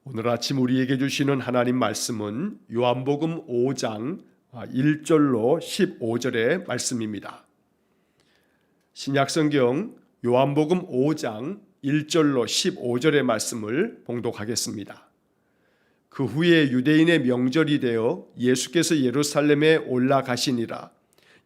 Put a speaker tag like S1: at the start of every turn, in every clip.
S1: 오늘 아침 우리에게 주시는 하나님 말씀은 요한복음 5장 1절로 15절의 말씀입니다. 신약성경 요한복음 5장 1절로 15절의 말씀을 봉독하겠습니다. 그 후에 유대인의 명절이 되어 예수께서 예루살렘에 올라가시니라.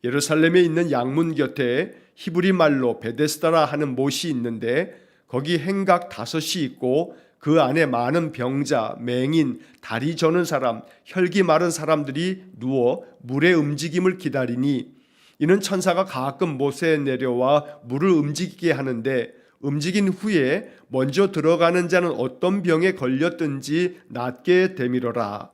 S1: 예루살렘에 있는 양문 곁에 히브리 말로 베데스다라 하는 못이 있는데 거기 행각 5이 있고 그 안에 많은 병자, 맹인, 다리 저는 사람, 혈기 마른 사람들이 누워 물의 움직임을 기다리니 이는 천사가 가끔 못에 내려와 물을 움직이게 하는데 움직인 후에 먼저 들어가는 자는 어떤 병에 걸렸든지 낫게 되밀어라.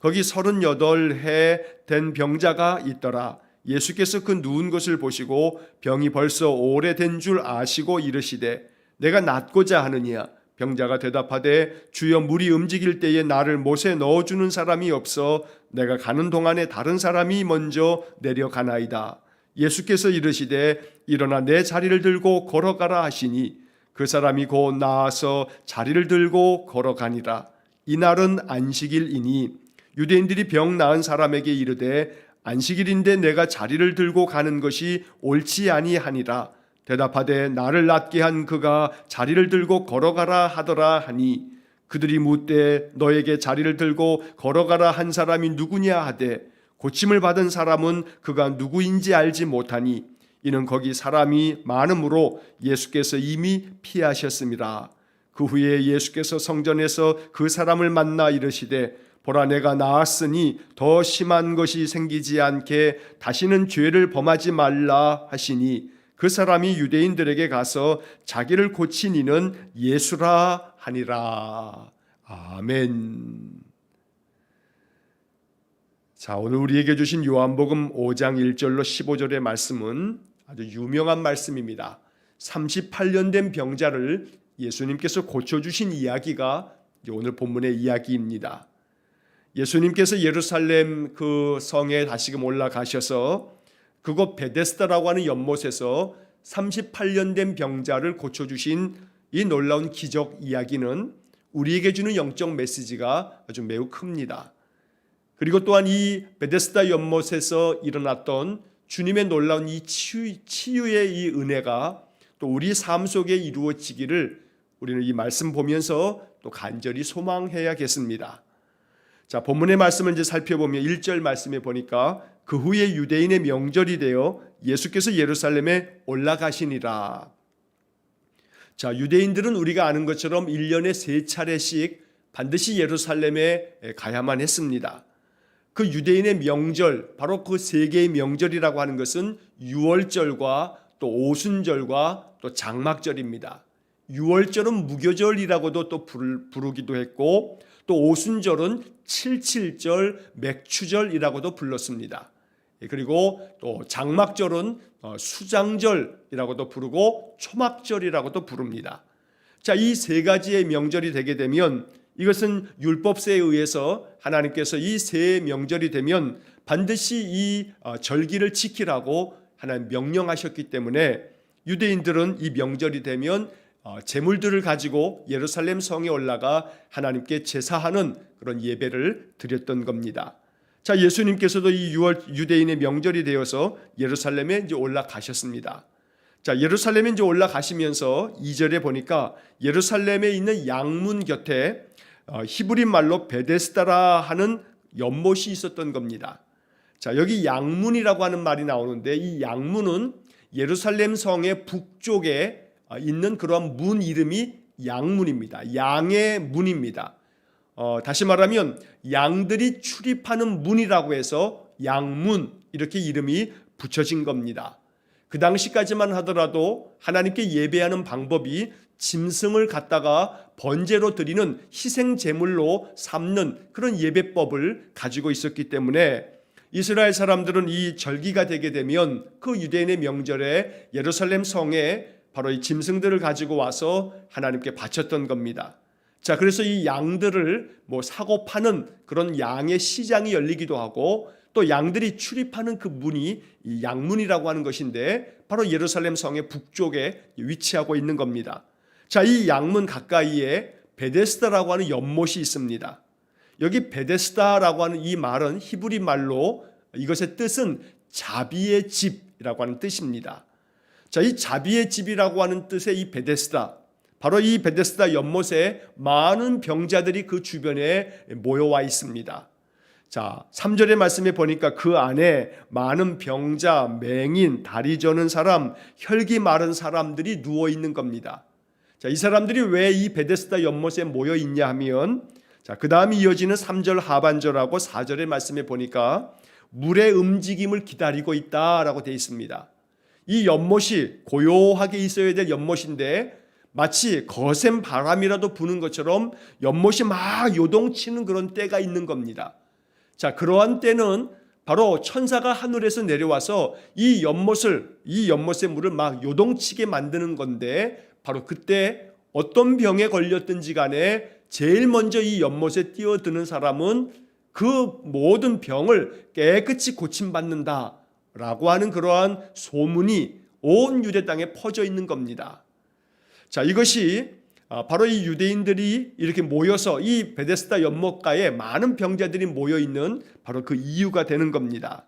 S1: 거기 38해 된 병자가 있더라. 예수께서 그 누운 것을 보시고 병이 벌써 오래된 줄 아시고 이르시되 내가 낫고자 하느냐. 병자가 대답하되 주여 물이 움직일 때에 나를 못에 넣어주는 사람이 없어 내가 가는 동안에 다른 사람이 먼저 내려가나이다. 예수께서 이르시되 일어나 내 자리를 들고 걸어가라 하시니 그 사람이 곧 나아서 자리를 들고 걸어가니라. 이날은 안식일이니 유대인들이 병 나은 사람에게 이르되 안식일인데 내가 자리를 들고 가는 것이 옳지 아니하니라. 대답하되 나를 낫게 한 그가 자리를 들고 걸어가라 하더라 하니 그들이 묻되 너에게 자리를 들고 걸어가라 한 사람이 누구냐 하되 고침을 받은 사람은 그가 누구인지 알지 못하니 이는 거기 사람이 많으므로 예수께서 이미 피하셨습니다. 그 후에 예수께서 성전에서 그 사람을 만나 이르시되 보라 내가 나았으니 더 심한 것이 생기지 않게 다시는 죄를 범하지 말라 하시니 그 사람이 유대인들에게 가서 자기를 고친 이는 예수라 하니라. 아멘. 자, 오늘 우리에게 주신 요한복음 5장 1절로 15절의 말씀은 아주 유명한 말씀입니다. 38년 된 병자를 예수님께서 고쳐주신 이야기가 오늘 본문의 이야기입니다. 예수님께서 예루살렘 그 성에 다시금 올라가셔서 그곳 베데스다라고 하는 연못에서 38년 된 병자를 고쳐주신 이 놀라운 기적 이야기는 우리에게 주는 영적 메시지가 아주 매우 큽니다. 그리고 또한 이 베데스다 연못에서 일어났던 주님의 놀라운 이 치유의 이 은혜가 또 우리 삶 속에 이루어지기를 우리는 이 말씀 보면서 또 간절히 소망해야겠습니다. 자, 본문의 말씀을 이제 살펴보면 1절 말씀에 보니까 그 후에 유대인의 명절이 되어 예수께서 예루살렘에 올라가시니라. 자, 유대인들은 우리가 아는 것처럼 1년에 3차례씩 반드시 예루살렘에 가야만 했습니다. 그 유대인의 명절, 바로 그 3개의 명절이라고 하는 것은 유월절과 또 오순절과 또 장막절입니다. 유월절은 무교절이라고도 또 부르기도 했고 또 오순절은 칠칠절, 맥추절이라고도 불렀습니다. 그리고 또 장막절은 수장절이라고도 부르고 초막절이라고도 부릅니다. 자, 이 3가지의 명절이 되게 되면 이것은 율법세에 의해서 하나님께서 이 3명절이 되면 반드시 이 절기를 지키라고 하나님 명령하셨기 때문에 유대인들은 이 명절이 되면 제물들을 가지고 예루살렘 성에 올라가 하나님께 제사하는 그런 예배를 드렸던 겁니다. 자, 예수님께서도 이 유대인의 명절이 되어서 예루살렘에 이제 올라가셨습니다. 자, 예루살렘에 이제 올라가시면서 2절에 보니까 예루살렘에 있는 양문 곁에 히브리 말로 베데스다라 하는 연못이 있었던 겁니다. 자, 여기 양문이라고 하는 말이 나오는데 이 양문은 예루살렘 성의 북쪽에 있는 그러한 문 이름이 양문입니다. 양의 문입니다. 다시 말하면 양들이 출입하는 문이라고 해서 양문 이렇게 이름이 붙여진 겁니다. 그 당시까지만 하더라도 하나님께 예배하는 방법이 짐승을 갖다가 번제로 드리는 희생 제물로 삼는 그런 예배법을 가지고 있었기 때문에 이스라엘 사람들은 이 절기가 되게 되면 그 유대인의 명절에 예루살렘 성에 바로 이 짐승들을 가지고 와서 하나님께 바쳤던 겁니다. 자, 그래서 이 양들을 사고 파는 그런 양의 시장이 열리기도 하고 또 양들이 출입하는 그 문이 이 양문이라고 하는 것인데 바로 예루살렘 성의 북쪽에 위치하고 있는 겁니다. 자, 이 양문 가까이에 베데스다라고 하는 연못이 있습니다. 여기 베데스다라고 하는 이 말은 히브리 말로 이것의 뜻은 자비의 집이라고 하는 뜻입니다. 자, 이 자비의 집이라고 하는 뜻의 이 베데스다, 바로 이 베데스다 연못에 많은 병자들이 그 주변에 모여와 있습니다. 자, 3절의 말씀에 보니까 그 안에 많은 병자, 맹인, 다리 저는 사람, 혈기 마른 사람들이 누워 있는 겁니다. 자, 이 사람들이 왜 이 베데스다 연못에 모여 있냐 하면, 자, 그 다음에 이어지는 3절 하반절하고 4절의 말씀에 보니까 물의 움직임을 기다리고 있다라고 되어 있습니다. 이 연못이 고요하게 있어야 될 연못인데 마치 거센 바람이라도 부는 것처럼 연못이 막 요동치는 그런 때가 있는 겁니다. 자, 그러한 때는 바로 천사가 하늘에서 내려와서 이 연못의 물을 막 요동치게 만드는 건데, 바로 그때 어떤 병에 걸렸든지 간에 제일 먼저 이 연못에 뛰어드는 사람은 그 모든 병을 깨끗이 고침받는다라고 하는 그러한 소문이 온 유대 땅에 퍼져 있는 겁니다. 자, 이것이 바로 이 유대인들이 이렇게 모여서 이 베데스다 연못가에 많은 병자들이 모여 있는 바로 그 이유가 되는 겁니다.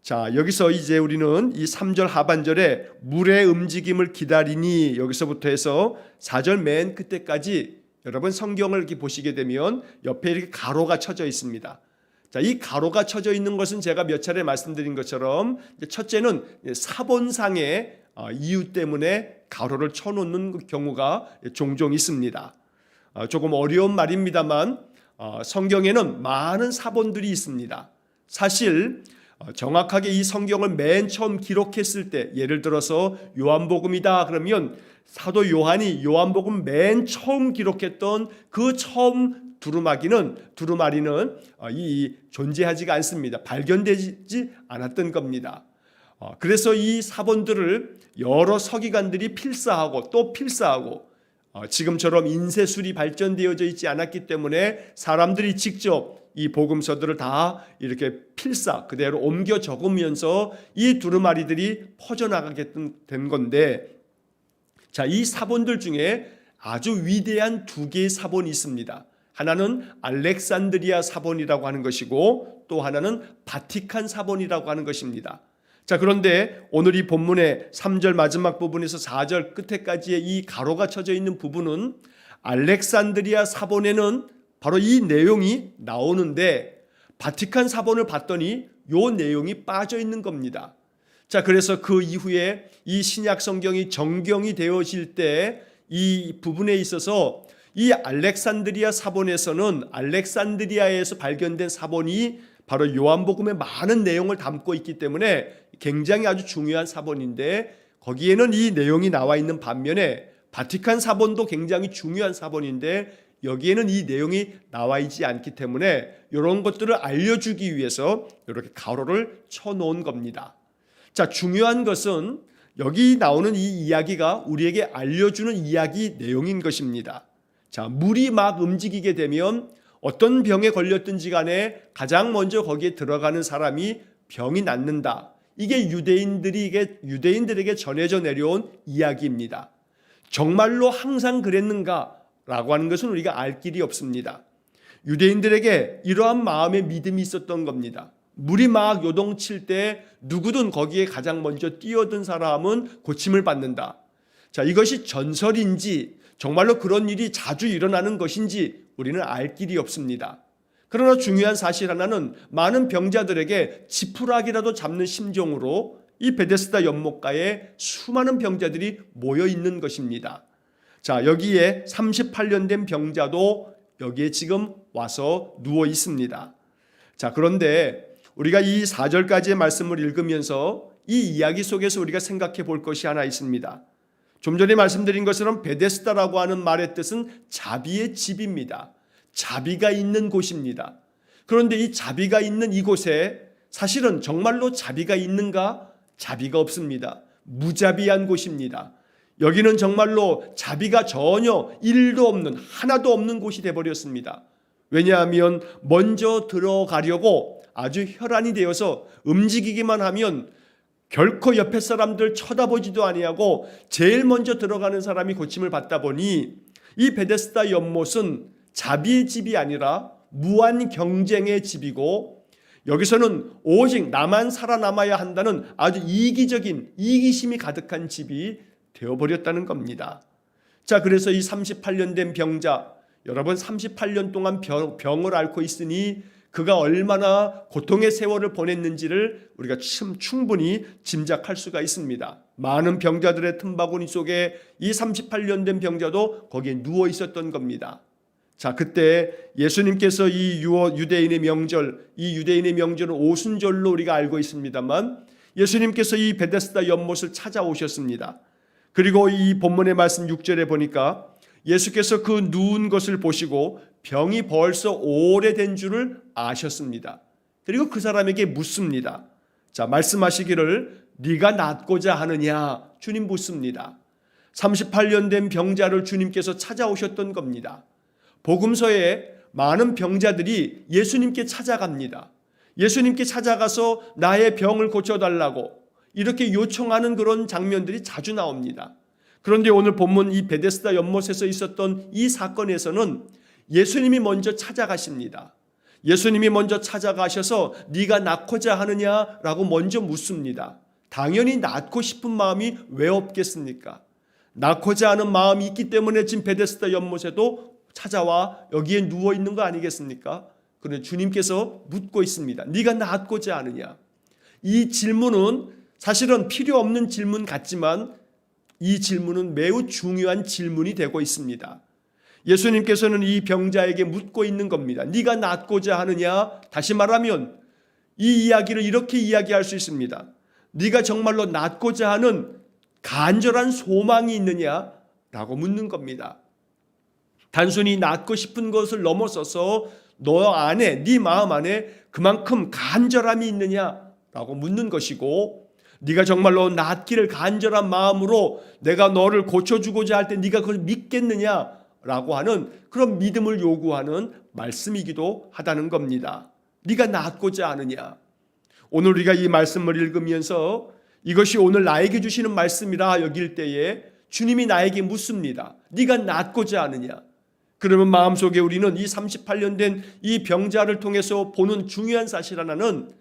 S1: 자, 여기서 이제 우리는 이 3절 하반절에 물의 움직임을 기다리니, 여기서부터 해서 4절 맨 끝에까지 여러분 성경을 이렇게 보시게 되면 옆에 이렇게 가로가 쳐져 있습니다. 자, 이 가로가 쳐져 있는 것은 제가 몇 차례 말씀드린 것처럼 첫째는 사본상의 이유 때문에 가로를 쳐놓는 경우가 종종 있습니다. 조금 어려운 말입니다만 성경에는 많은 사본들이 있습니다. 사실 정확하게 이 성경을 맨 처음 기록했을 때, 예를 들어서 요한복음이다 그러면 사도 요한이 요한복음 맨 처음 기록했던 그 처음 두루마리는 존재하지가 않습니다. 발견되지 않았던 겁니다. 그래서 이 사본들을 여러 서기관들이 필사하고 또 필사하고, 지금처럼 인쇄술이 발전되어져 있지 않았기 때문에 사람들이 직접 이 복음서들을 다 이렇게 필사 그대로 옮겨 적으면서 이 두루마리들이 퍼져나가게 된 건데, 자, 이 사본들 중에 아주 위대한 두 개의 사본이 있습니다. 하나는 알렉산드리아 사본이라고 하는 것이고 또 하나는 바티칸 사본이라고 하는 것입니다. 자, 그런데 오늘 이 본문의 3절 마지막 부분에서 4절 끝에까지의 이 가로가 쳐져 있는 부분은 알렉산드리아 사본에는 바로 이 내용이 나오는데 바티칸 사본을 봤더니 이 내용이 빠져 있는 겁니다. 자, 그래서 그 이후에 이 신약 성경이 정경이 되어질 때 이 부분에 있어서 이 알렉산드리아 사본에서는 알렉산드리아에서 발견된 사본이 바로 요한복음의 많은 내용을 담고 있기 때문에 굉장히 아주 중요한 사본인데, 거기에는 이 내용이 나와 있는 반면에 바티칸 사본도 굉장히 중요한 사본인데 여기에는 이 내용이 나와 있지 않기 때문에 이런 것들을 알려주기 위해서 이렇게 가로를 쳐놓은 겁니다. 자, 중요한 것은 여기 나오는 이 이야기가 우리에게 알려주는 이야기 내용인 것입니다. 자, 물이 막 움직이게 되면 어떤 병에 걸렸든지 간에 가장 먼저 거기에 들어가는 사람이 병이 낫는다. 이게 유대인들에게 전해져 내려온 이야기입니다. 정말로 항상 그랬는가라고 하는 것은 우리가 알 길이 없습니다. 유대인들에게 이러한 마음의 믿음이 있었던 겁니다. 물이 막 요동칠 때 누구든 거기에 가장 먼저 뛰어든 사람은 고침을 받는다. 자, 이것이 전설인지 정말로 그런 일이 자주 일어나는 것인지 우리는 알 길이 없습니다. 그러나 중요한 사실 하나는 많은 병자들에게 지푸라기라도 잡는 심정으로 이 베데스다 연못가에 수많은 병자들이 모여 있는 것입니다. 자, 여기에 38년 된 병자도 여기에 지금 와서 누워 있습니다. 자, 그런데 우리가 이 4절까지의 말씀을 읽으면서 이 이야기 속에서 우리가 생각해 볼 것이 하나 있습니다. 좀 전에 말씀드린 것처럼 베데스다라고 하는 말의 뜻은 자비의 집입니다. 자비가 있는 곳입니다. 그런데 이 자비가 있는 이곳에 사실은 정말로 자비가 있는가? 자비가 없습니다. 무자비한 곳입니다. 여기는 정말로 자비가 전혀 1도 없는, 하나도 없는 곳이 되어버렸습니다. 왜냐하면 먼저 들어가려고 아주 혈안이 되어서 움직이기만 하면 결코 옆에 사람들 쳐다보지도 아니하고 제일 먼저 들어가는 사람이 고침을 받다 보니 이 베데스다 연못은 자비의 집이 아니라 무한 경쟁의 집이고, 여기서는 오직 나만 살아남아야 한다는 아주 이기적인 이기심이 가득한 집이 되어버렸다는 겁니다. 자, 그래서 이 38년 된 병자, 여러분 38년 동안 병을 앓고 있으니 그가 얼마나 고통의 세월을 보냈는지를 우리가 충분히 짐작할 수가 있습니다. 많은 병자들의 틈바구니 속에 이 38년 된 병자도 거기에 누워 있었던 겁니다. 자, 그때 예수님께서 이 유대인의 명절, 이 유대인의 명절은 오순절로 우리가 알고 있습니다만, 예수님께서 이 베데스다 연못을 찾아오셨습니다. 그리고 이 본문의 말씀 6절에 보니까 예수께서 그 누운 것을 보시고 병이 벌써 오래된 줄을 아셨습니다. 그리고 그 사람에게 묻습니다. 자, 말씀하시기를 네가 낫고자 하느냐? 주님 묻습니다. 38년 된 병자를 주님께서 찾아오셨던 겁니다. 복음서에 많은 병자들이 예수님께 찾아갑니다. 예수님께 찾아가서 나의 병을 고쳐달라고 이렇게 요청하는 그런 장면들이 자주 나옵니다. 그런데 오늘 본문 이 베데스다 연못에서 있었던 이 사건에서는 예수님이 먼저 찾아가십니다. 예수님이 먼저 찾아가셔서 네가 낫고자 하느냐라고 먼저 묻습니다. 당연히 낫고 싶은 마음이 왜 없겠습니까? 낫고자 하는 마음이 있기 때문에 지금 베데스다 연못에도 찾아와 여기에 누워 있는 거 아니겠습니까? 그런데 주님께서 묻고 있습니다. 네가 낫고자 하느냐? 이 질문은 사실은 필요 없는 질문 같지만 이 질문은 매우 중요한 질문이 되고 있습니다. 예수님께서는 이 병자에게 묻고 있는 겁니다. 네가 낫고자 하느냐? 다시 말하면 이 이야기를 이렇게 이야기할 수 있습니다. 네가 정말로 낫고자 하는 간절한 소망이 있느냐? 라고 묻는 겁니다. 단순히 낫고 싶은 것을 넘어서서 너 안에, 네 마음 안에 그만큼 간절함이 있느냐라고 묻는 것이고, 네가 정말로 낫기를 간절한 마음으로 내가 너를 고쳐주고자 할 때 네가 그걸 믿겠느냐라고 하는 그런 믿음을 요구하는 말씀이기도 하다는 겁니다. 네가 낫고자 하느냐? 오늘 우리가 이 말씀을 읽으면서 이것이 오늘 나에게 주시는 말씀이라 여길 때에 주님이 나에게 묻습니다. 네가 낫고자 하느냐? 그러면 마음속에 우리는 이 38년 된 이 병자를 통해서 보는 중요한 사실 하나는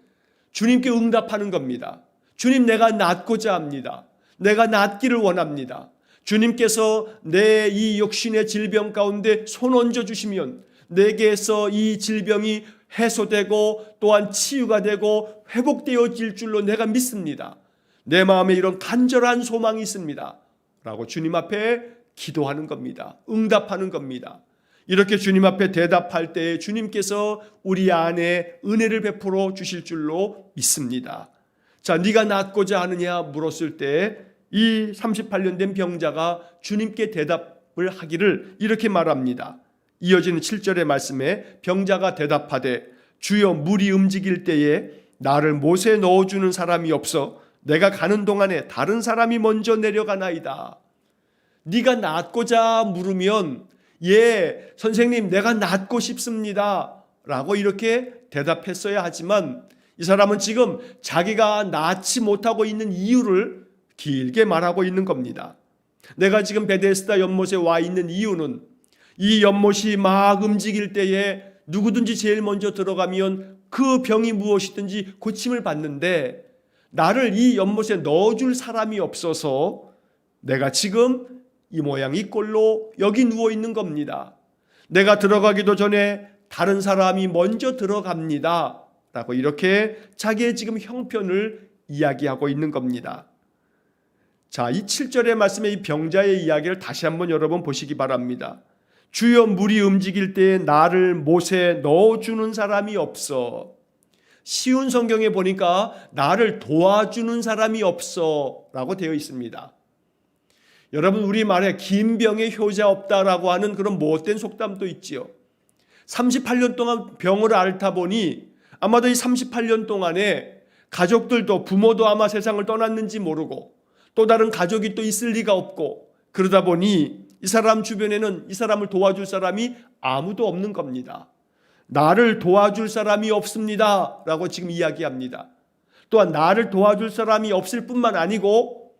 S1: 주님께 응답하는 겁니다. 주님, 내가 낫고자 합니다. 내가 낫기를 원합니다. 주님께서 내 이 육신의 질병 가운데 손 얹어 주시면 내게서 이 질병이 해소되고 또한 치유가 되고 회복되어질 줄로 내가 믿습니다. 내 마음에 이런 간절한 소망이 있습니다. 라고 주님 앞에 기도하는 겁니다. 응답하는 겁니다. 이렇게 주님 앞에 대답할 때 주님께서 우리 안에 은혜를 베풀어 주실 줄로 믿습니다. 자, 네가 낫고자 하느냐 물었을 때 이 38년 된 병자가 주님께 대답을 하기를 이렇게 말합니다. 이어지는 7절의 말씀에 병자가 대답하되 주여 물이 움직일 때에 나를 못에 넣어주는 사람이 없어 내가 가는 동안에 다른 사람이 먼저 내려가나이다. 네가 낫고자 물으면 예, 선생님 내가 낫고 싶습니다 라고 이렇게 대답했어야 하지만 이 사람은 지금 자기가 낫지 못하고 있는 이유를 길게 말하고 있는 겁니다. 내가 지금 베데스다 연못에 와 있는 이유는 이 연못이 막 움직일 때에 누구든지 제일 먼저 들어가면 그 병이 무엇이든지 고침을 받는데 나를 이 연못에 넣어줄 사람이 없어서 내가 지금 이 모양 이 꼴로 여기 누워 있는 겁니다. 내가 들어가기도 전에 다른 사람이 먼저 들어갑니다 라고 이렇게 자기의 지금 형편을 이야기하고 있는 겁니다. 자, 이 7절의 말씀의 이 병자의 이야기를 다시 한번 여러분 보시기 바랍니다. 주여 물이 움직일 때에 나를 못에 넣어주는 사람이 없어. 쉬운 성경에 보니까 나를 도와주는 사람이 없어 라고 되어 있습니다. 여러분, 우리말에 긴 병에 효자 없다라고 하는 그런 못된 속담도 있지요. 38년 동안 병을 앓다 보니 아마도 이 38년 동안에 가족들도 부모도 아마 세상을 떠났는지 모르고 또 다른 가족이 또 있을 리가 없고 그러다 보니 이 사람 주변에는 이 사람을 도와줄 사람이 아무도 없는 겁니다. 나를 도와줄 사람이 없습니다 라고 지금 이야기합니다. 또한 나를 도와줄 사람이 없을 뿐만 아니고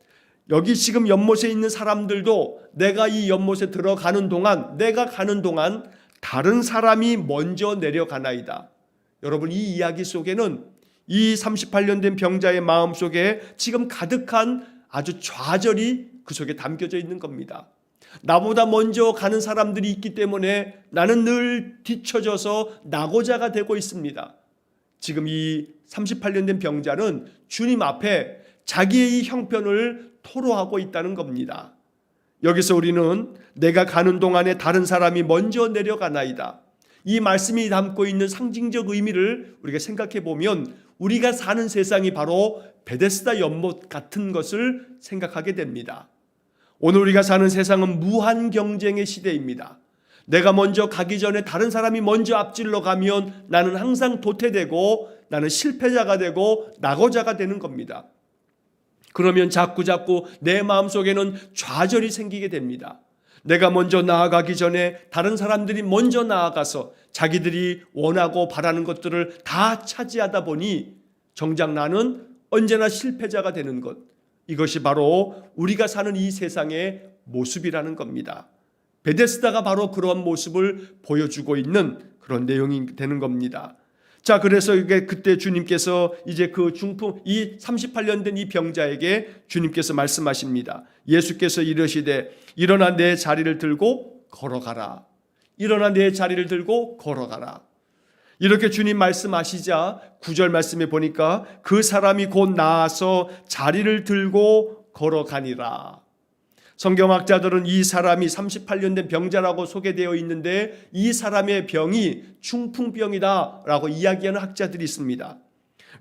S1: 여기 지금 연못에 있는 사람들도 내가 이 연못에 들어가는 동안, 내가 가는 동안 다른 사람이 먼저 내려가나이다. 여러분, 이 이야기 속에는 이 38년 된 병자의 마음 속에 지금 가득한 아주 좌절이 그 속에 담겨져 있는 겁니다. 나보다 먼저 가는 사람들이 있기 때문에 나는 늘 뒤처져서 낙오자가 되고 있습니다. 지금 이 38년 된 병자는 주님 앞에 자기의 이 형편을 토로하고 있다는 겁니다. 여기서 우리는 내가 가는 동안에 다른 사람이 먼저 내려가나이다. 이 말씀이 담고 있는 상징적 의미를 우리가 생각해 보면 우리가 사는 세상이 바로 베데스다 연못 같은 것을 생각하게 됩니다. 오늘 우리가 사는 세상은 무한 경쟁의 시대입니다. 내가 먼저 가기 전에 다른 사람이 먼저 앞질러 가면 나는 항상 도태되고 나는 실패자가 되고 낙오자가 되는 겁니다. 그러면 자꾸 내 마음속에는 좌절이 생기게 됩니다. 내가 먼저 나아가기 전에 다른 사람들이 먼저 나아가서 자기들이 원하고 바라는 것들을 다 차지하다 보니 정작 나는 언제나 실패자가 되는 것, 이것이 바로 우리가 사는 이 세상의 모습이라는 겁니다. 베데스다가 바로 그런 모습을 보여주고 있는 그런 내용이 되는 겁니다. 자, 그래서 이게 그때 주님께서 이제 그 중풍, 이 38년 된 이 병자에게 주님께서 말씀하십니다. 예수께서 이르시되 일어나 내 자리를 들고 걸어가라. 일어나 내 자리를 들고 걸어가라. 이렇게 주님 말씀하시자 9절 말씀에 보니까 그 사람이 곧 나아서 자리를 들고 걸어가니라. 성경학자들은 이 사람이 38년 된 병자라고 소개되어 있는데 이 사람의 병이 중풍병이다 라고 이야기하는 학자들이 있습니다.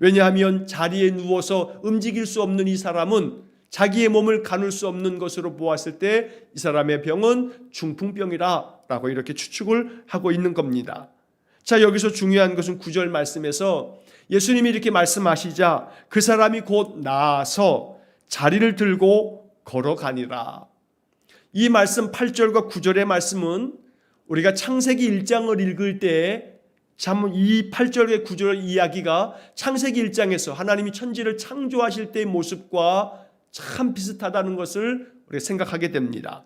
S1: 왜냐하면 자리에 누워서 움직일 수 없는 이 사람은 자기의 몸을 가눌 수 없는 것으로 보았을 때 이 사람의 병은 중풍병이다 라고 이렇게 추측을 하고 있는 겁니다. 자, 여기서 중요한 것은 9절 말씀에서 예수님이 이렇게 말씀하시자 그 사람이 곧 나아서 자리를 들고 걸어가니라. 이 말씀 8절과 9절의 말씀은 우리가 창세기 1장을 읽을 때 참 이 8절의 9절 이야기가 창세기 1장에서 하나님이 천지를 창조하실 때의 모습과 참 비슷하다는 것을 우리가 생각하게 됩니다.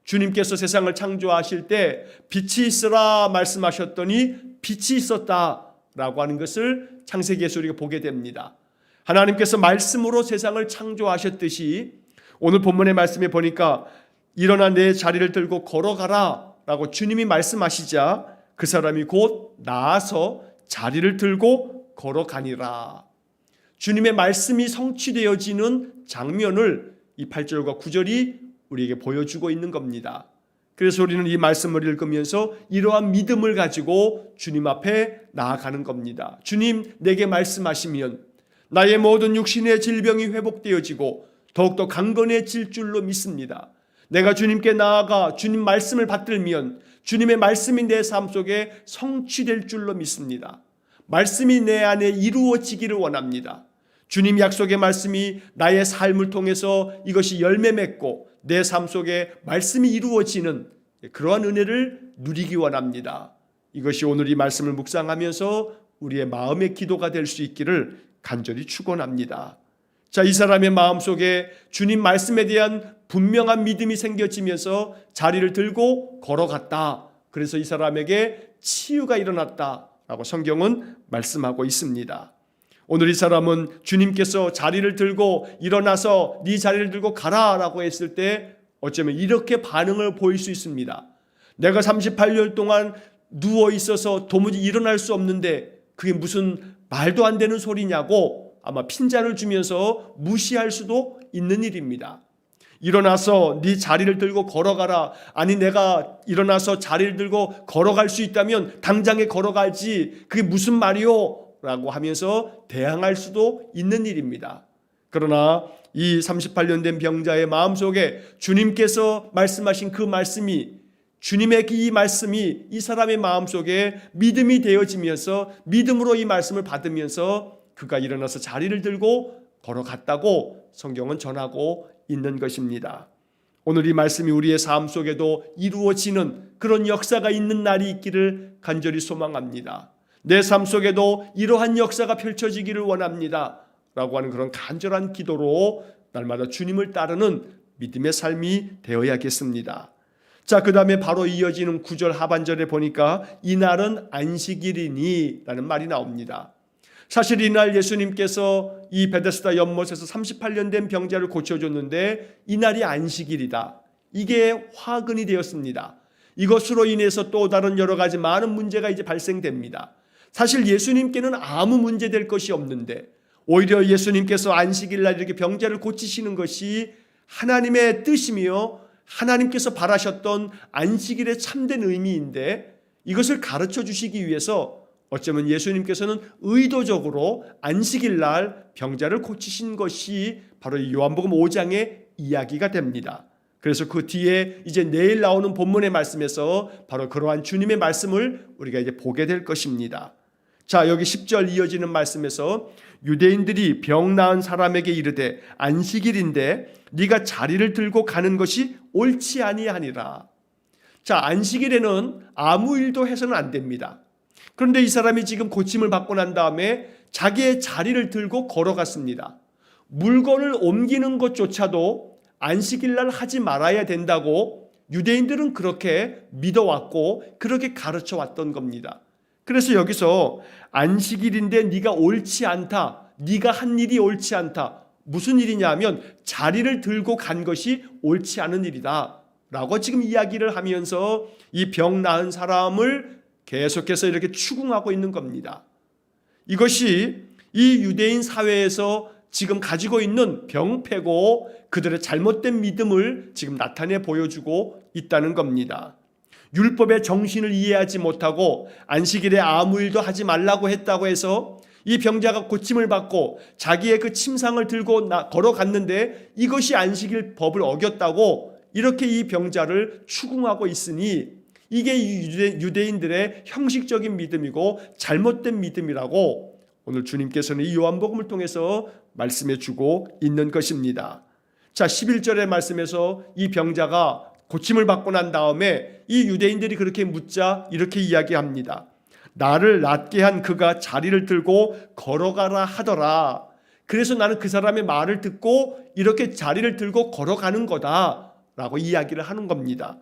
S1: 주님께서 세상을 창조하실 때 빛이 있으라 말씀하셨더니 빛이 있었다라고 하는 것을 창세기에서 우리가 보게 됩니다. 하나님께서 말씀으로 세상을 창조하셨듯이 오늘 본문의 말씀에 보니까 일어나 내 자리를 들고 걸어가라 라고 주님이 말씀하시자 그 사람이 곧 나아서 자리를 들고 걸어가니라. 주님의 말씀이 성취되어지는 장면을 이 8절과 9절이 우리에게 보여주고 있는 겁니다. 그래서 우리는 이 말씀을 읽으면서 이러한 믿음을 가지고 주님 앞에 나아가는 겁니다. 주님, 내게 말씀하시면 나의 모든 육신의 질병이 회복되어지고 더욱더 강건해질 줄로 믿습니다. 내가 주님께 나아가 주님 말씀을 받들면 주님의 말씀이 내 삶 속에 성취될 줄로 믿습니다. 말씀이 내 안에 이루어지기를 원합니다. 주님 약속의 말씀이 나의 삶을 통해서 이것이 열매 맺고 내 삶 속에 말씀이 이루어지는 그러한 은혜를 누리기 원합니다. 이것이 오늘 이 말씀을 묵상하면서 우리의 마음의 기도가 될 수 있기를 간절히 축원합니다. 자, 이 사람의 마음속에 주님 말씀에 대한 분명한 믿음이 생겨지면서 자리를 들고 걸어갔다. 그래서 이 사람에게 치유가 일어났다라고 성경은 말씀하고 있습니다. 오늘 이 사람은 주님께서 자리를 들고 일어나서 네 자리를 들고 가라라고 했을 때 어쩌면 이렇게 반응을 보일 수 있습니다. 내가 38년 동안 누워 있어서 도무지 일어날 수 없는데 그게 무슨 말도 안 되는 소리냐고 아마 핀잔을 주면서 무시할 수도 있는 일입니다. 일어나서 네 자리를 들고 걸어가라. 아니, 내가 일어나서 자리를 들고 걸어갈 수 있다면 당장에 걸어가지. 그게 무슨 말이요? 라고 하면서 대항할 수도 있는 일입니다. 그러나 이 38년 된 병자의 마음속에 주님께서 말씀하신 그 말씀이, 주님의 이 말씀이 이 사람의 마음속에 믿음이 되어지면서 믿음으로 이 말씀을 받으면서 그가 일어나서 자리를 들고 걸어갔다고 성경은 전하고 있는 것입니다. 오늘 이 말씀이 우리의 삶 속에도 이루어지는 그런 역사가 있는 날이 있기를 간절히 소망합니다. 내 삶 속에도 이러한 역사가 펼쳐지기를 원합니다 라고 하는 그런 간절한 기도로 날마다 주님을 따르는 믿음의 삶이 되어야겠습니다. 자, 그 다음에 바로 이어지는 9절 하반절에 보니까 이날은 안식일이니 라는 말이 나옵니다. 사실 이날 예수님께서 이 베데스다 연못에서 38년 된 병자를 고쳐줬는데 이날이 안식일이다. 이게 화근이 되었습니다. 이것으로 인해서 또 다른 여러 가지 많은 문제가 이제 발생됩니다. 사실 예수님께는 아무 문제될 것이 없는데 오히려 예수님께서 안식일날 이렇게 병자를 고치시는 것이 하나님의 뜻이며 하나님께서 바라셨던 안식일의 참된 의미인데 이것을 가르쳐 주시기 위해서 어쩌면 예수님께서는 의도적으로 안식일날 병자를 고치신 것이 바로 요한복음 5장의 이야기가 됩니다. 그래서 그 뒤에 이제 내일 나오는 본문의 말씀에서 바로 그러한 주님의 말씀을 우리가 이제 보게 될 것입니다. 자, 여기 10절 이어지는 말씀에서 유대인들이 병 나은 사람에게 이르되 안식일인데 네가 자리를 들고 가는 것이 옳지 아니하니라. 자, 안식일에는 아무 일도 해서는 안 됩니다. 그런데 이 사람이 지금 고침을 받고 난 다음에 자기의 자리를 들고 걸어갔습니다. 물건을 옮기는 것조차도 안식일날 하지 말아야 된다고 유대인들은 그렇게 믿어왔고 그렇게 가르쳐 왔던 겁니다. 그래서 여기서 안식일인데 네가 옳지 않다. 네가 한 일이 옳지 않다. 무슨 일이냐면 자리를 들고 간 것이 옳지 않은 일이다 라고 지금 이야기를 하면서 이 병 나은 사람을 계속해서 이렇게 추궁하고 있는 겁니다. 이것이 이 유대인 사회에서 지금 가지고 있는 병폐고 그들의 잘못된 믿음을 지금 나타내 보여주고 있다는 겁니다. 율법의 정신을 이해하지 못하고 안식일에 아무 일도 하지 말라고 했다고 해서 이 병자가 고침을 받고 자기의 그 침상을 들고 걸어갔는데 이것이 안식일 법을 어겼다고 이렇게 이 병자를 추궁하고 있으니 이게 유대인들의 형식적인 믿음이고 잘못된 믿음이라고 오늘 주님께서는 이 요한복음을 통해서 말씀해 주고 있는 것입니다. 자, 11절의 말씀에서 이 병자가 고침을 받고 난 다음에 이 유대인들이 그렇게 묻자 이렇게 이야기합니다. 나를 낫게 한 그가 자리를 들고 걸어가라 하더라. 그래서 나는 그 사람의 말을 듣고 이렇게 자리를 들고 걸어가는 거다 라고 이야기를 하는 겁니다.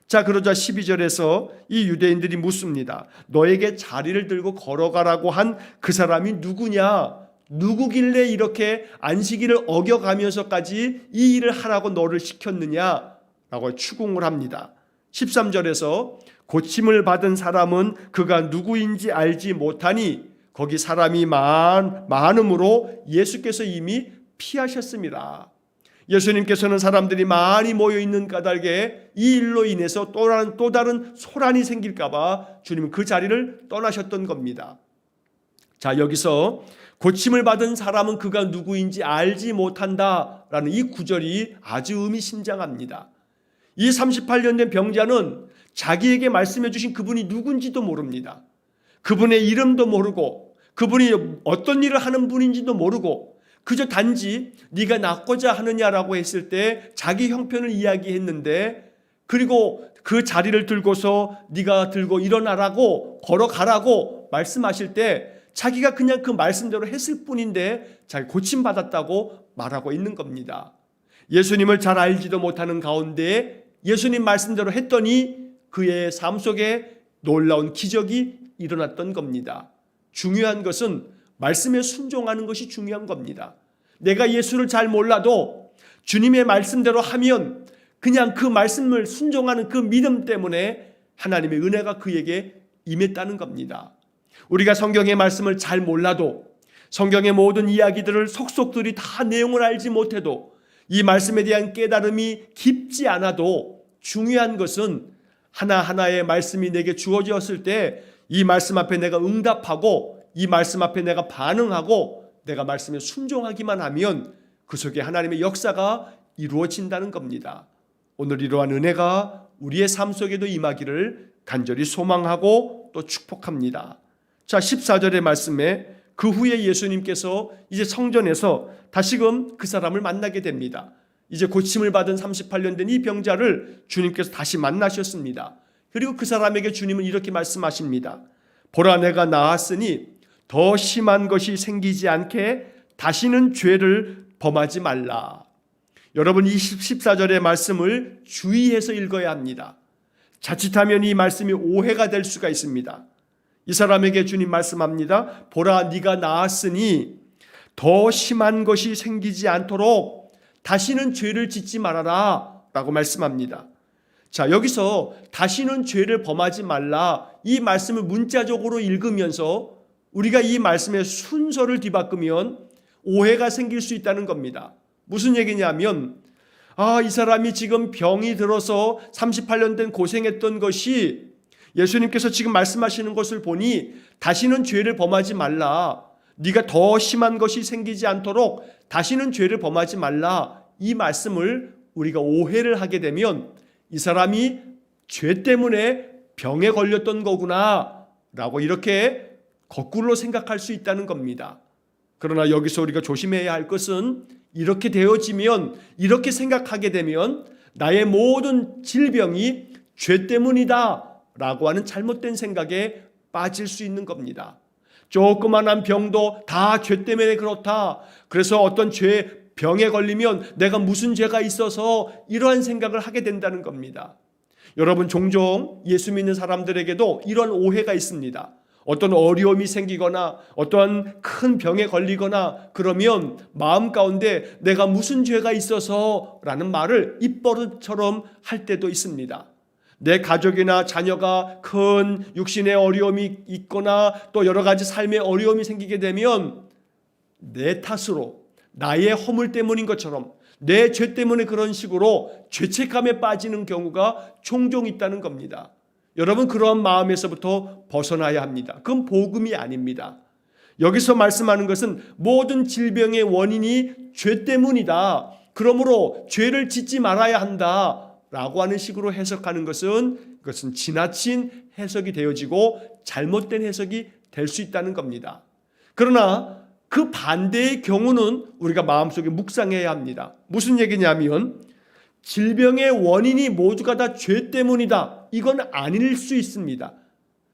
S1: 자, 그러자 12절에서 이 유대인들이 묻습니다. 너에게 자리를 들고 걸어가라고 한 그 사람이 누구냐? 누구길래 이렇게 안식일을 어겨가면서까지 이 일을 하라고 너를 시켰느냐? 라고 추궁을 합니다. 13절에서 고침을 받은 사람은 그가 누구인지 알지 못하니 거기 사람이 많음으로 예수께서 이미 피하셨습니다. 예수님께서는 사람들이 많이 모여있는 까닭에 이 일로 인해서 또 다른 소란이 생길까 봐 주님은 그 자리를 떠나셨던 겁니다. 자, 여기서 고침을 받은 사람은 그가 누구인지 알지 못한다라는 이 구절이 아주 의미심장합니다. 이 38년 된 병자는 자기에게 말씀해 주신 그분이 누군지도 모릅니다. 그분의 이름도 모르고 그분이 어떤 일을 하는 분인지도 모르고 그저 단지 네가 낫고자 하느냐라고 했을 때 자기 형편을 이야기했는데 그리고 그 자리를 들고서 네가 들고 일어나라고 걸어가라고 말씀하실 때 자기가 그냥 그 말씀대로 했을 뿐인데 자기 고침받았다고 말하고 있는 겁니다. 예수님을 잘 알지도 못하는 가운데 예수님 말씀대로 했더니 그의 삶 속에 놀라운 기적이 일어났던 겁니다. 중요한 것은 말씀에 순종하는 것이 중요한 겁니다. 내가 예수를 잘 몰라도 주님의 말씀대로 하면 그냥 그 말씀을 순종하는 그 믿음 때문에 하나님의 은혜가 그에게 임했다는 겁니다. 우리가 성경의 말씀을 잘 몰라도 성경의 모든 이야기들을 속속들이 다 내용을 알지 못해도 이 말씀에 대한 깨달음이 깊지 않아도 중요한 것은 하나하나의 말씀이 내게 주어졌을 때 이 말씀 앞에 내가 응답하고 이 말씀 앞에 내가 반응하고 내가 말씀에 순종하기만 하면 그 속에 하나님의 역사가 이루어진다는 겁니다. 오늘 이러한 은혜가 우리의 삶 속에도 임하기를 간절히 소망하고 또 축복합니다. 자, 14절의 말씀에 그 후에 예수님께서 이제 성전에서 다시금 그 사람을 만나게 됩니다. 이제 고침을 받은 38년 된 이 병자를 주님께서 다시 만나셨습니다. 그리고 그 사람에게 주님은 이렇게 말씀하십니다. 보라, 내가 나았으니 더 심한 것이 생기지 않게 다시는 죄를 범하지 말라. 여러분 이 14절의 말씀을 주의해서 읽어야 합니다. 자칫하면 이 말씀이 오해가 될 수가 있습니다. 이 사람에게 주님 말씀합니다. 보라, 네가 나았으니 더 심한 것이 생기지 않도록 다시는 죄를 짓지 말아라 라고 말씀합니다. 자, 여기서 다시는 죄를 범하지 말라, 이 말씀을 문자적으로 읽으면서 우리가 이 말씀의 순서를 뒤바꾸면 오해가 생길 수 있다는 겁니다. 무슨 얘기냐면, 이 사람이 지금 병이 들어서 38년 된 고생했던 것이 예수님께서 지금 말씀하시는 것을 보니 다시는 죄를 범하지 말라, 네가 더 심한 것이 생기지 않도록 다시는 죄를 범하지 말라, 이 말씀을 우리가 오해를 하게 되면 이 사람이 죄 때문에 병에 걸렸던 거구나 라고 이렇게 거꾸로 생각할 수 있다는 겁니다. 그러나 여기서 우리가 조심해야 할 것은, 이렇게 되어지면, 이렇게 생각하게 되면 나의 모든 질병이 죄 때문이다 라고 하는 잘못된 생각에 빠질 수 있는 겁니다. 조그만한 병도 다 죄 때문에 그렇다, 그래서 어떤 병에 걸리면 내가 무슨 죄가 있어서 이러한 생각을 하게 된다는 겁니다. 여러분, 종종 예수 믿는 사람들에게도 이런 오해가 있습니다. 어떤 어려움이 생기거나 어떤 큰 병에 걸리거나 그러면 마음 가운데 내가 무슨 죄가 있어서 라는 말을 입버릇처럼 할 때도 있습니다. 내 가족이나 자녀가 큰 육신의 어려움이 있거나 또 여러 가지 삶의 어려움이 생기게 되면 내 탓으로, 나의 허물 때문인 것처럼, 내 죄 때문에 그런 식으로 죄책감에 빠지는 경우가 종종 있다는 겁니다. 여러분, 그러한 마음에서부터 벗어나야 합니다. 그건 복음이 아닙니다. 여기서 말씀하는 것은 모든 질병의 원인이 죄 때문이다, 그러므로 죄를 짓지 말아야 한다 라고 하는 식으로 해석하는 것은, 그것은 지나친 해석이 되어지고 잘못된 해석이 될 수 있다는 겁니다. 그러나 그 반대의 경우는 우리가 마음속에 묵상해야 합니다. 무슨 얘기냐면, 질병의 원인이 모두가 다 죄 때문이다, 이건 아닐 수 있습니다.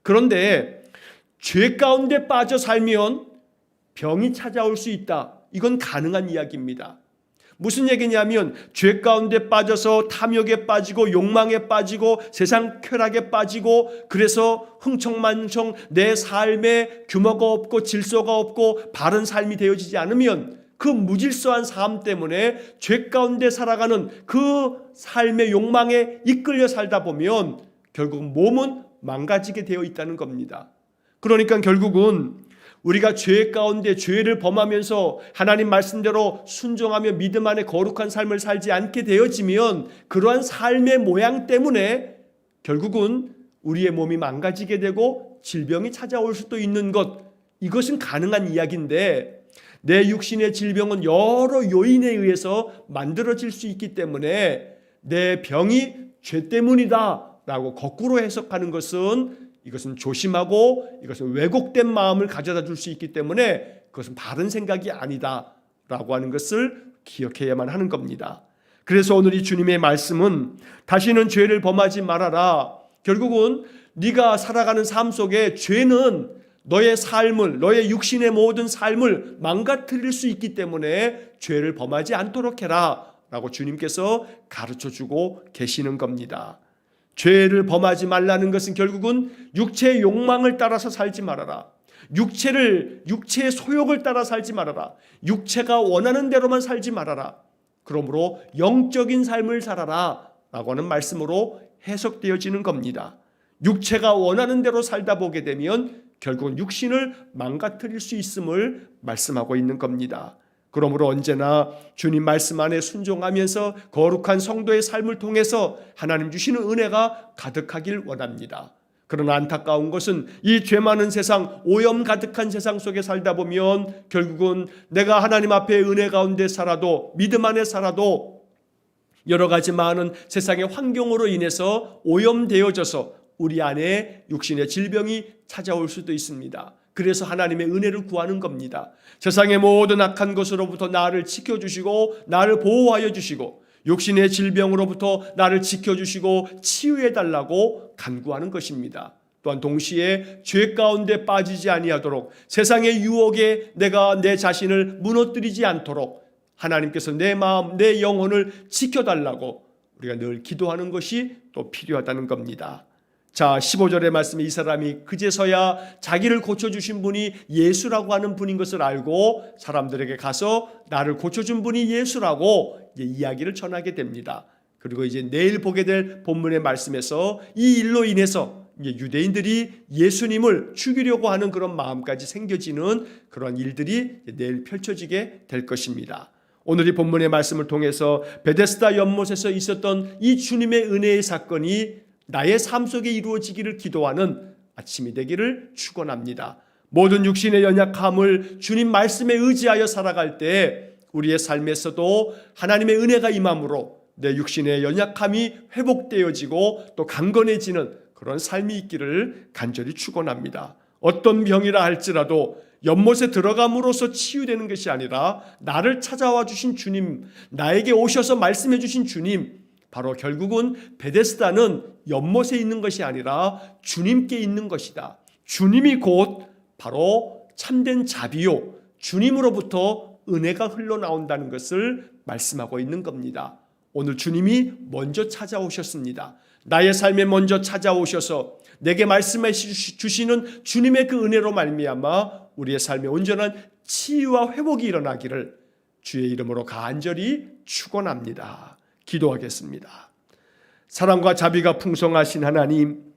S1: 그런데 죄 가운데 빠져 살면 병이 찾아올 수 있다, 이건 가능한 이야기입니다. 무슨 얘기냐면, 죄 가운데 빠져서 탐욕에 빠지고 욕망에 빠지고 세상 쾌락에 빠지고, 그래서 흥청망청 내 삶에 규모가 없고 질서가 없고 바른 삶이 되어지지 않으면 그 무질서한 삶 때문에 죄 가운데 살아가는 그 삶의 욕망에 이끌려 살다 보면 결국 몸은 망가지게 되어 있다는 겁니다. 그러니까 결국은 우리가 죄 가운데 죄를 범하면서 하나님 말씀대로 순종하며 믿음 안에 거룩한 삶을 살지 않게 되어지면 그러한 삶의 모양 때문에 결국은 우리의 몸이 망가지게 되고 질병이 찾아올 수도 있는 것, 이것은 가능한 이야기인데, 내 육신의 질병은 여러 요인에 의해서 만들어질 수 있기 때문에 내 병이 죄 때문이다 라고 거꾸로 해석하는 것은, 이것은 조심하고 이것은 왜곡된 마음을 가져다 줄 수 있기 때문에 그것은 바른 생각이 아니다 라고 하는 것을 기억해야만 하는 겁니다. 그래서 오늘 이 주님의 말씀은 다시는 죄를 범하지 말아라, 결국은 네가 살아가는 삶 속에 죄는 너의 삶을, 너의 육신의 모든 삶을 망가뜨릴 수 있기 때문에 죄를 범하지 않도록 해라 라고 주님께서 가르쳐주고 계시는 겁니다. 죄를 범하지 말라는 것은 결국은 육체의 욕망을 따라서 살지 말아라, 육체의 소욕을 따라 살지 말아라, 육체가 원하는 대로만 살지 말아라, 그러므로 영적인 삶을 살아라 라고 하는 말씀으로 해석되어지는 겁니다. 육체가 원하는 대로 살다 보게 되면 결국은 육신을 망가뜨릴 수 있음을 말씀하고 있는 겁니다. 그러므로 언제나 주님 말씀 안에 순종하면서 거룩한 성도의 삶을 통해서 하나님 주시는 은혜가 가득하길 원합니다. 그러나 안타까운 것은 이 죄 많은 세상, 오염 가득한 세상 속에 살다 보면 결국은 내가 하나님 앞에 은혜 가운데 살아도, 믿음 안에 살아도 여러 가지 많은 세상의 환경으로 인해서 오염되어져서 우리 안에 육신의 질병이 찾아올 수도 있습니다. 그래서 하나님의 은혜를 구하는 겁니다. 세상의 모든 악한 것으로부터 나를 지켜주시고 나를 보호하여 주시고 육신의 질병으로부터 나를 지켜주시고 치유해달라고 간구하는 것입니다. 또한 동시에 죄 가운데 빠지지 아니하도록, 세상의 유혹에 내가 내 자신을 무너뜨리지 않도록 하나님께서 내 마음, 내 영혼을 지켜달라고 우리가 늘 기도하는 것이 또 필요하다는 겁니다. 자, 15절의 말씀에 이 사람이 그제서야 자기를 고쳐주신 분이 예수라고 하는 분인 것을 알고 사람들에게 가서 나를 고쳐준 분이 예수라고 이야기를 전하게 됩니다. 그리고 이제 내일 보게 될 본문의 말씀에서 이 일로 인해서 유대인들이 예수님을 죽이려고 하는 그런 마음까지 생겨지는 그런 일들이 내일 펼쳐지게 될 것입니다. 오늘 이 본문의 말씀을 통해서 베데스다 연못에서 있었던 이 주님의 은혜의 사건이 나의 삶 속에 이루어지기를 기도하는 아침이 되기를 축원합니다. 모든 육신의 연약함을 주님 말씀에 의지하여 살아갈 때 우리의 삶에서도 하나님의 은혜가 임함으로 내 육신의 연약함이 회복되어지고 또 강건해지는 그런 삶이 있기를 간절히 축원합니다. 어떤 병이라 할지라도 연못에 들어감으로써 치유되는 것이 아니라 나를 찾아와 주신 주님, 나에게 오셔서 말씀해 주신 주님, 바로 결국은 베데스다는 연못에 있는 것이 아니라 주님께 있는 것이다. 주님이 곧 바로 참된 자비요, 주님으로부터 은혜가 흘러나온다는 것을 말씀하고 있는 겁니다. 오늘 주님이 먼저 찾아오셨습니다. 나의 삶에 먼저 찾아오셔서 내게 말씀해 주시는 주님의 그 은혜로 말미암아 우리의 삶에 온전한 치유와 회복이 일어나기를 주의 이름으로 간절히 축원합니다. 기도하겠습니다. 사랑과 자비가 풍성하신 하나님,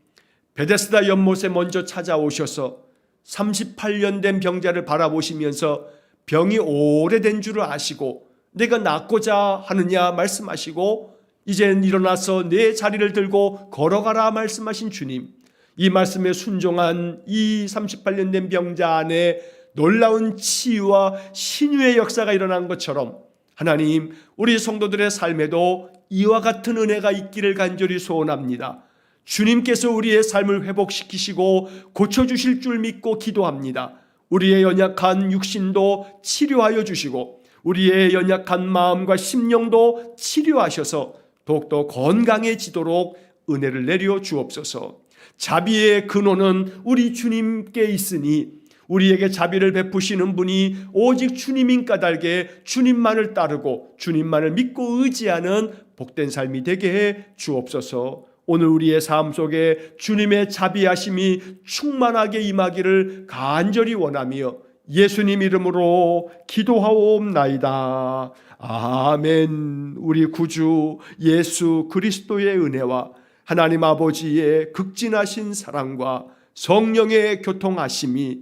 S1: 베데스다 연못에 먼저 찾아오셔서 38년 된 병자를 바라보시면서 병이 오래된 줄을 아시고 내가 낫고자 하느냐 말씀하시고 이젠 일어나서 내 자리를 들고 걸어가라 말씀하신 주님, 이 말씀에 순종한 이 38년 된 병자 안에 놀라운 치유와 신유의 역사가 일어난 것처럼 하나님, 우리 성도들의 삶에도 이와 같은 은혜가 있기를 간절히 소원합니다. 주님께서 우리의 삶을 회복시키시고 고쳐주실 줄 믿고 기도합니다. 우리의 연약한 육신도 치료하여 주시고 우리의 연약한 마음과 심령도 치료하셔서 더욱더 건강해지도록 은혜를 내려 주옵소서. 자비의 근원은 우리 주님께 있으니 우리에게 자비를 베푸시는 분이 오직 주님인 까닭에 주님만을 따르고 주님만을 믿고 의지하는 복된 삶이 되게 해 주옵소서. 오늘 우리의 삶 속에 주님의 자비하심이 충만하게 임하기를 간절히 원하며 예수님 이름으로 기도하옵나이다. 아멘. 우리 구주 예수 그리스도의 은혜와 하나님 아버지의 극진하신 사랑과 성령의 교통하심이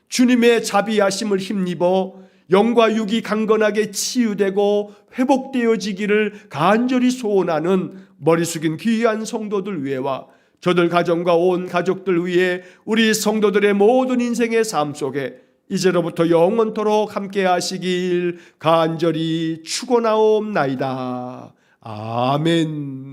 S1: 주님의 자비하심을 힘입어 영과 육이 강건하게 치유되고 회복되어지기를 간절히 소원하는 머리 숙인 귀한 성도들 위에와 저들 가정과 온 가족들 위해 우리 성도들의 모든 인생의 삶 속에 이제로부터 영원토록 함께 하시길 간절히 축원하옵나이다. 아멘.